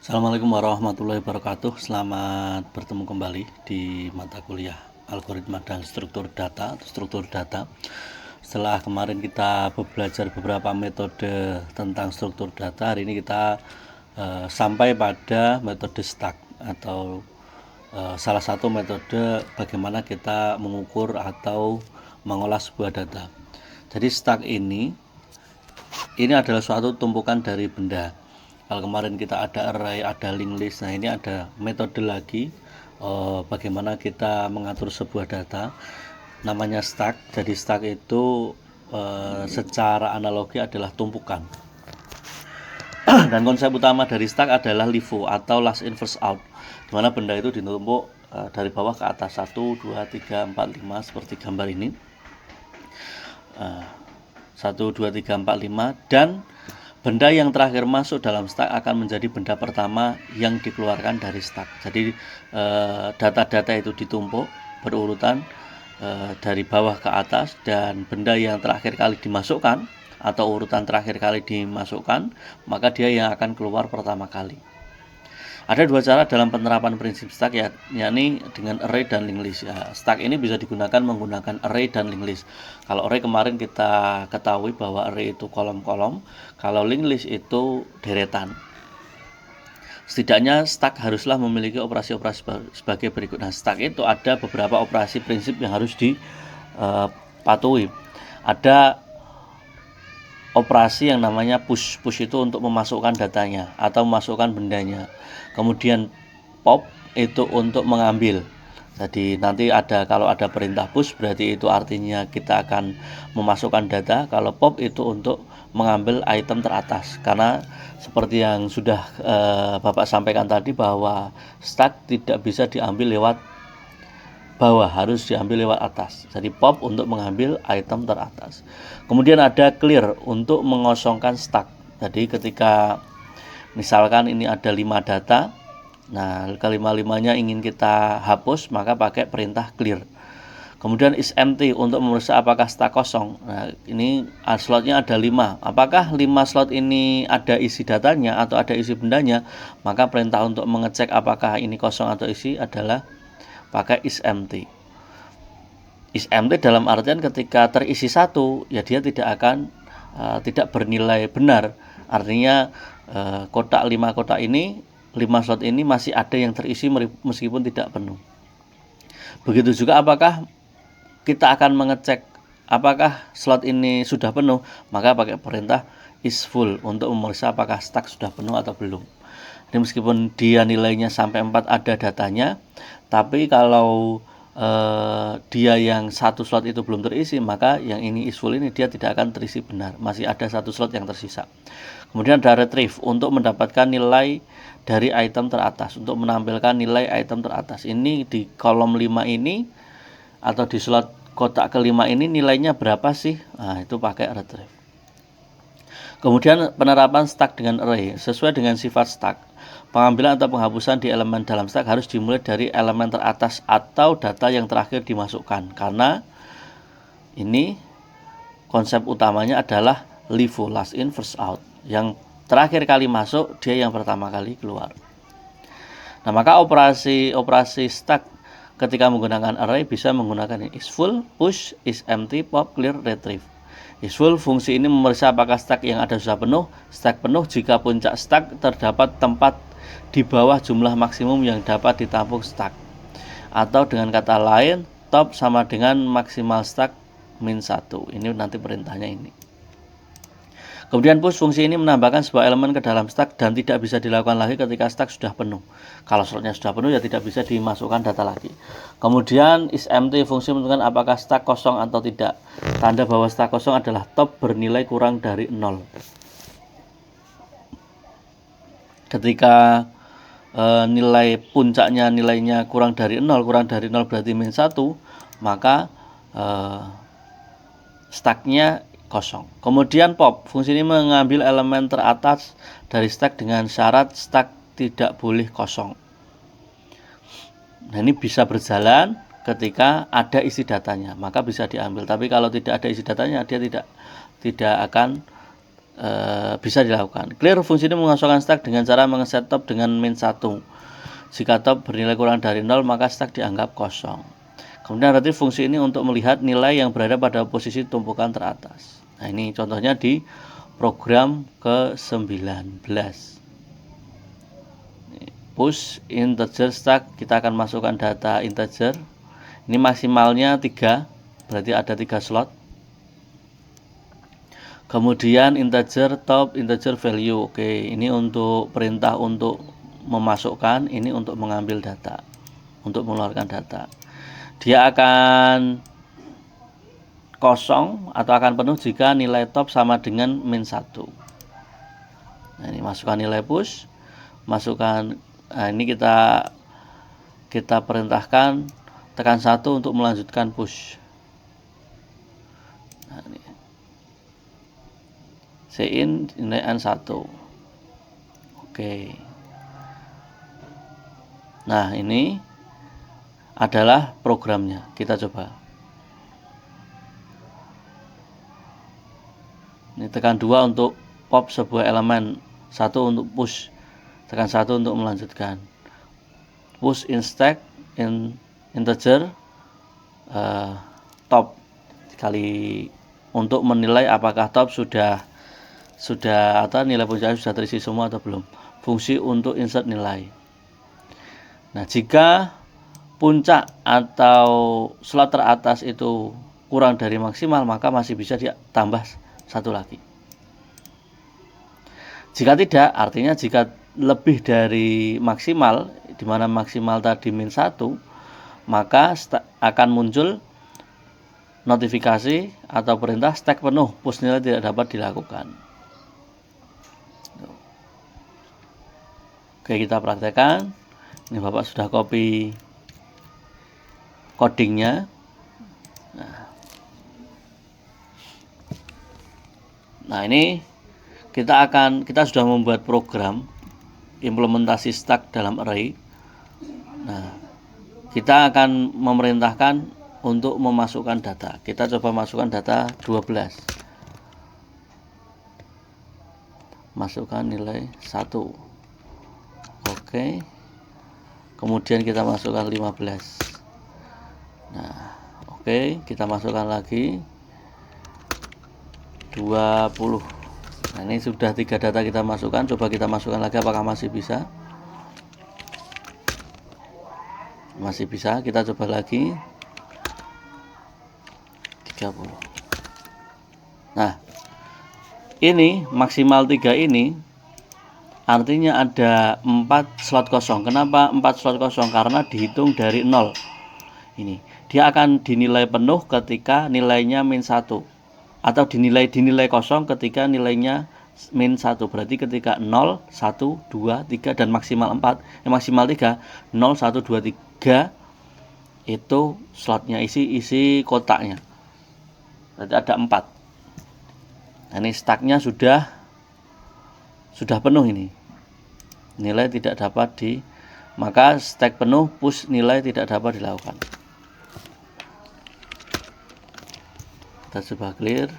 Assalamualaikum warahmatullahi wabarakatuh. Selamat bertemu kembali di mata kuliah algoritma dan struktur data atau struktur data. Setelah kemarin kita belajar beberapa metode tentang struktur data, hari ini kita sampai pada metode stack atau salah satu metode bagaimana kita mengukur atau mengolah sebuah data. Jadi stack ini adalah suatu tumpukan dari benda. Kalau kemarin kita ada array, ada linked list. Nah, ini ada metode lagi bagaimana kita mengatur sebuah data, namanya stack. Jadi stack itu secara analogi adalah tumpukan. Dan konsep utama dari stack adalah LIFO atau last in first out, di mana benda itu ditumpuk dari bawah ke atas, 1, 2, 3, 4, 5 seperti gambar ini. 1, 2, 3, 4, 5, dan benda yang terakhir masuk dalam stack akan menjadi benda pertama yang dikeluarkan dari stack. Jadi data-data itu ditumpuk berurutan dari bawah ke atas, dan benda yang terakhir kali dimasukkan atau urutan terakhir kali dimasukkan, maka dia yang akan keluar pertama kali. Ada dua cara dalam penerapan prinsip stack, yakni dengan array dan linked list. Stack ini bisa digunakan menggunakan array dan linked list. Kalau array kemarin kita ketahui bahwa array itu kolom-kolom, kalau linked list itu deretan. Setidaknya stack haruslah memiliki operasi-operasi sebagai berikut. Nah, stack itu ada beberapa operasi prinsip yang harus dipatuhi. Ada operasi yang namanya push. Push itu untuk memasukkan datanya atau memasukkan bendanya. Kemudian pop itu untuk mengambil. Jadi nanti kalau ada perintah push, berarti itu artinya kita akan memasukkan data. Kalau pop itu untuk mengambil item teratas. Karena seperti yang sudah Bapak sampaikan tadi, bahwa stack tidak bisa diambil lewat bawah, harus diambil lewat atas. Jadi pop untuk mengambil item teratas. Kemudian ada clear untuk mengosongkan stack. Jadi ketika misalkan ini ada 5 data, nah kelima-limanya ingin kita hapus, maka pakai perintah clear. Kemudian is empty untuk memeriksa apakah stack kosong. Nah, ini slotnya ada 5. Apakah 5 slot ini ada isi datanya atau ada isi bendanya? Maka perintah untuk mengecek apakah ini kosong atau isi adalah pakai is empty. Is empty dalam artian ketika terisi 1, ya dia tidak akan tidak bernilai benar. Artinya kotak 5 kotak ini, 5 slot ini masih ada yang terisi meskipun tidak penuh. Begitu juga apakah kita akan mengecek apakah slot ini sudah penuh, maka pakai perintah is full untuk memeriksa apakah stack sudah penuh atau belum. Jadi meskipun dia nilainya sampai 4 ada datanya, tapi kalau dia yang 1 slot itu belum terisi, maka yang ini is full ini dia tidak akan terisi benar, masih ada 1 slot yang tersisa. Kemudian ada retrieve untuk mendapatkan nilai dari item teratas, untuk menampilkan nilai item teratas. Ini di kolom 5 ini atau di slot kotak kelima ini nilainya berapa sih? Nah, itu pakai retrieve. Kemudian penerapan stack dengan array sesuai dengan sifat stack. Pengambilan atau penghapusan di elemen dalam stack harus dimulai dari elemen teratas atau data yang terakhir dimasukkan, karena ini konsep utamanya adalah LIFO, last in first out. Yang terakhir kali masuk, dia yang pertama kali keluar. Nah, maka operasi stack ketika menggunakan array bisa menggunakan is full, push, is empty, pop, clear, retrieve. Is full, fungsi ini memeriksa apakah stack yang ada sudah penuh. Stack penuh jika puncak stack terdapat tempat di bawah jumlah maksimum yang dapat ditampung stack. Atau dengan kata lain, top sama dengan maksimal stack min 1. Ini nanti perintahnya ini. Kemudian push, fungsi ini menambahkan sebuah elemen ke dalam stack dan tidak bisa dilakukan lagi ketika stack sudah penuh. Kalau slotnya sudah penuh, ya tidak bisa dimasukkan data lagi. Kemudian is empty, fungsi menentukan apakah stack kosong atau tidak. Tanda bahwa stack kosong adalah top bernilai kurang dari 0. Ketika nilai puncaknya nilainya kurang dari 0 berarti min 1, maka stacknya kosong. Kemudian pop, fungsi ini mengambil elemen teratas dari stack dengan syarat stack tidak boleh kosong. Nah, ini bisa berjalan ketika ada isi datanya, maka bisa diambil. Tapi kalau tidak ada isi datanya, dia tidak akan bisa dilakukan. Clear fungsi ini mengosongkan stack dengan cara mengeset top dengan min 1. Jika top bernilai kurang dari 0, maka stack dianggap kosong. Kemudian retrieve fungsi ini untuk melihat nilai yang berada pada posisi tumpukan teratas. Nah, ini contohnya di program ke-19. Push integer stack, kita akan masukkan data integer. Ini maksimalnya 3, berarti ada 3 slot. Kemudian integer top, integer value. Oke, ini untuk perintah untuk memasukkan, ini untuk mengambil data, untuk mengeluarkan data. Dia akan kosong atau akan penuh jika nilai top sama dengan min 1. Nah, ini masukkan nilai push, masukkan. Nah, ini kita perintahkan tekan 1 untuk melanjutkan push. Nah, ini Cin nilai N1. Oke. Nah, ini adalah programnya. Kita coba. Ini tekan 2 untuk pop sebuah elemen, 1 untuk push, tekan 1 untuk melanjutkan. Push in stack in integer top kali untuk menilai apakah top sudah atau nilai puncaknya sudah terisi semua atau belum. Fungsi untuk insert nilai. Nah, jika puncak atau slot teratas itu kurang dari maksimal, maka masih bisa ditambah 1 lagi. Jika tidak, artinya jika lebih dari maksimal, di mana maksimal tadi min 1, maka akan muncul notifikasi atau perintah stack penuh, push nilai tidak dapat dilakukan. Oke, kita praktekkan. Ini Bapak sudah copy codingnya. Nah, ini kita sudah membuat program implementasi stack dalam array. Nah, kita akan memerintahkan untuk memasukkan data. Kita coba masukkan data 12. Masukkan nilai 1. Oke. Kemudian kita masukkan 15. Nah, oke, kita masukkan lagi 20. Nah, ini sudah 3 data kita masukkan. Coba kita masukkan lagi, apakah masih bisa? Masih bisa. Kita coba lagi 30. Nah, ini maksimal 3 ini artinya ada 4 slot kosong. Kenapa 4 slot kosong? Karena dihitung dari 0. Ini dia akan dinilai penuh ketika nilainya min 1, atau dinilai kosong ketika nilainya min 1. Berarti ketika 0, 1, 2, 3 dan maksimal 4, maksimal 3, 0, 1, 2, 3 itu slotnya, isi kotaknya. Berarti ada 4. Nah, ini stacknya sudah penuh ini. Nilai tidak dapat maka stack penuh, push nilai tidak dapat dilakukan. Kita coba clear.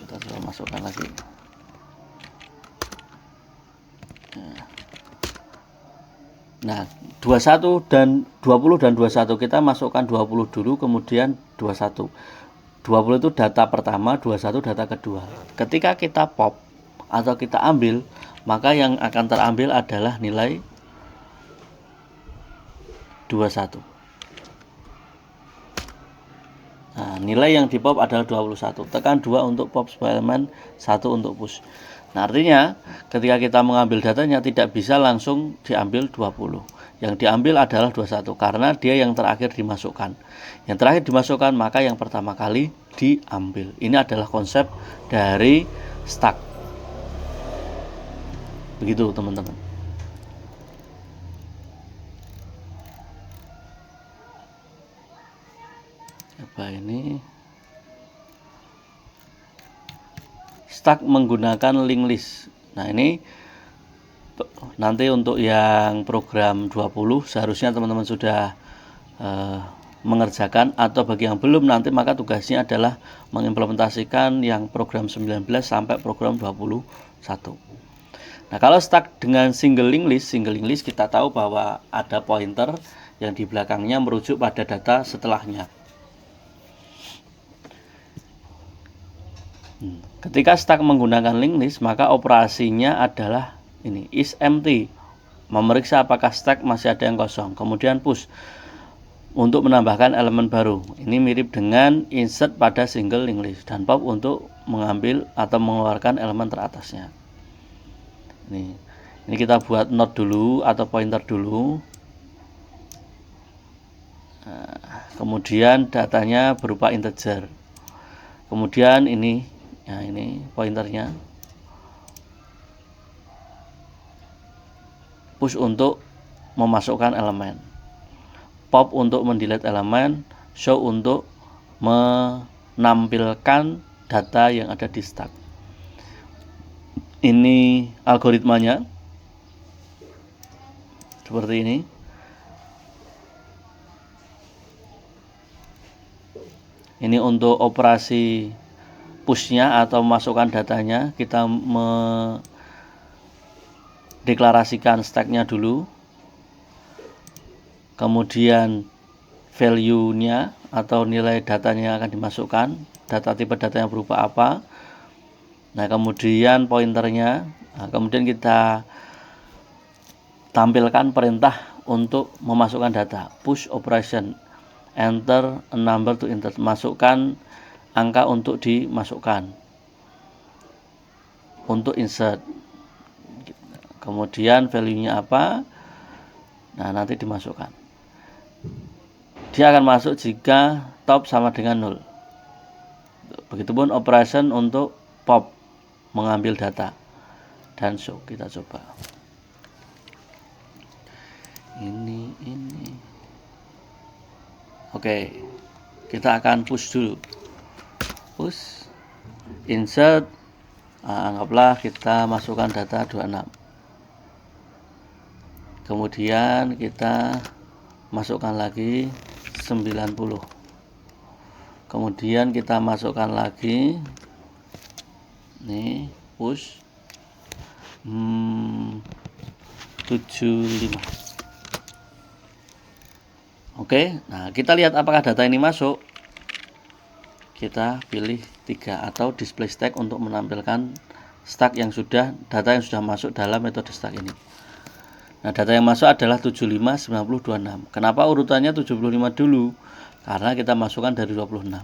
Kita coba masukkan lagi. Nah, 21 dan 20 dan 21 kita masukkan 20 dulu, kemudian 21. 20 itu data pertama, 21 data kedua. Ketika kita pop atau kita ambil, maka yang akan terambil adalah nilai 21. Nah, nilai yang di pop adalah 21. Tekan 2 untuk pop sebuah elemen, 1 untuk push. Nah, artinya ketika kita mengambil datanya tidak bisa langsung diambil 20. Yang diambil adalah 21 karena dia yang terakhir dimasukkan. Yang terakhir dimasukkan, maka yang pertama kali diambil. Ini adalah konsep dari stack. Begitu, teman-teman. Apa ini? Stack menggunakan linked list. Nah, ini nanti untuk yang program 20 seharusnya teman-teman sudah mengerjakan, atau bagi yang belum nanti maka tugasnya adalah mengimplementasikan yang program 19 sampai program 21. Nah, kalau stuck dengan single linked list kita tahu bahwa ada pointer yang di belakangnya merujuk pada data setelahnya. Ketika stuck menggunakan linked list, maka operasinya adalah ini, is empty, memeriksa apakah stack masih ada yang kosong. Kemudian push untuk menambahkan elemen baru. Ini mirip dengan insert pada single linked list, dan pop untuk mengambil atau mengeluarkan elemen teratasnya. Ini kita buat node dulu atau pointer dulu. Nah, kemudian datanya berupa integer. Kemudian ini pointernya. Push untuk memasukkan elemen, pop untuk mendelete elemen, show untuk menampilkan data yang ada di stack. Ini algoritmanya seperti ini. Ini untuk operasi pushnya atau memasukkan datanya, kita mendeklarasikan stacknya dulu, kemudian value-nya atau nilai datanya akan dimasukkan, tipe data yang berupa apa. Nah, kemudian pointernya, kemudian kita tampilkan perintah untuk memasukkan data, push operation, enter a number to insert, masukkan angka untuk dimasukkan, untuk insert. Kemudian value-nya apa, nah nanti dimasukkan. Dia akan masuk jika top sama dengan 0. Begitupun operation untuk pop, mengambil data, dan show. Kita coba ini. Oke, kita akan push dulu. Push, insert, anggaplah kita masukkan data 26. Kemudian kita masukkan lagi 90. Kemudian kita masukkan lagi nih, push 75. Oke, nah kita lihat apakah data ini masuk. Kita pilih 3 atau display stack untuk menampilkan stack yang data yang sudah masuk dalam metode stack ini. Nah, data yang masuk adalah 75, 90, 26. Kenapa urutannya 75 dulu? Karena kita masukkan dari 26.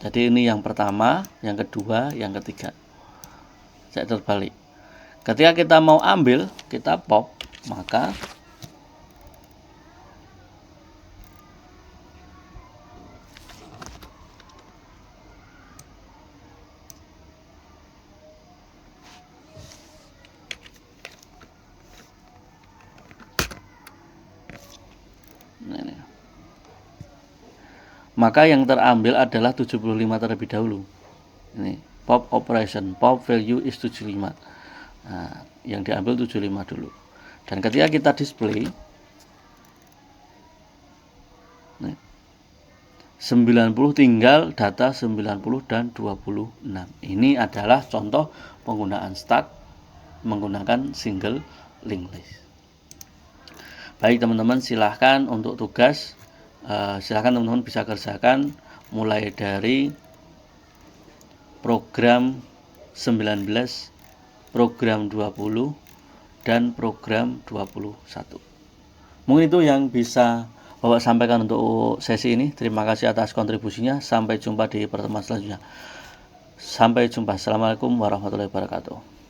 Jadi ini yang pertama, yang kedua, yang ketiga. Saya terbalik. Ketika kita mau ambil, kita pop, maka yang terambil adalah 75 terlebih dahulu. Ini pop operation, pop value is 75. Nah, yang diambil 75 dulu. Dan ketika kita display 90, tinggal data 90 dan 26. Ini adalah contoh penggunaan stack menggunakan single linked list. Baik teman-teman, silahkan untuk tugas, silahkan teman-teman bisa kerjakan mulai dari program 19, program 20, dan program 21. Mungkin itu yang bisa Bapak sampaikan untuk sesi ini. Terima kasih atas kontribusinya. Sampai jumpa di pertemuan selanjutnya. Sampai jumpa. Assalamualaikum warahmatullahi wabarakatuh.